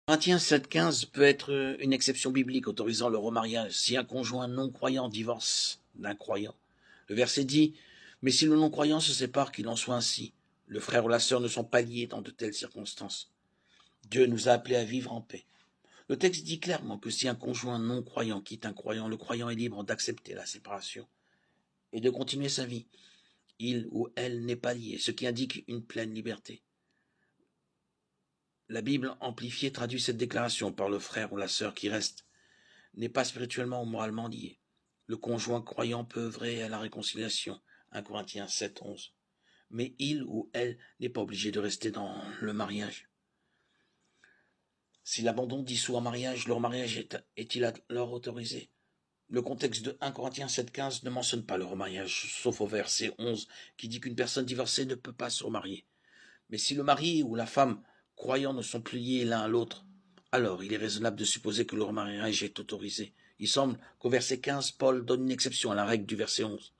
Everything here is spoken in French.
Corinthiens 7,15 peut être une exception biblique autorisant le remariage si un conjoint non-croyant divorce d'un croyant. Le verset dit « Mais si le non-croyant se sépare, qu'il en soit ainsi. Le frère ou la sœur ne sont pas liés dans de telles circonstances. Dieu nous a appelés à vivre en paix. » Le texte dit clairement que si un conjoint non-croyant quitte un croyant, le croyant est libre d'accepter la séparation et de continuer sa vie. Il ou elle n'est pas lié, ce qui indique une pleine liberté. La Bible amplifiée traduit cette déclaration par le frère ou la sœur qui reste, n'est pas spirituellement ou moralement lié. Le conjoint croyant peut œuvrer à la réconciliation, 1 Corinthiens 7,11. Mais il ou elle n'est pas obligé de rester dans le mariage. Si l'abandon dissout un mariage, leur mariage est-il alors autorisé? Le contexte de 1 Corinthiens 7,15 ne mentionne pas le remariage, sauf au verset 11 qui dit qu'une personne divorcée ne peut pas se remarier. Mais si le mari ou la femme croyants ne sont plus liés l'un à l'autre, alors il est raisonnable de supposer que le remariage est autorisé. Il semble qu'au verset 15, Paul donne une exception à la règle du verset 11.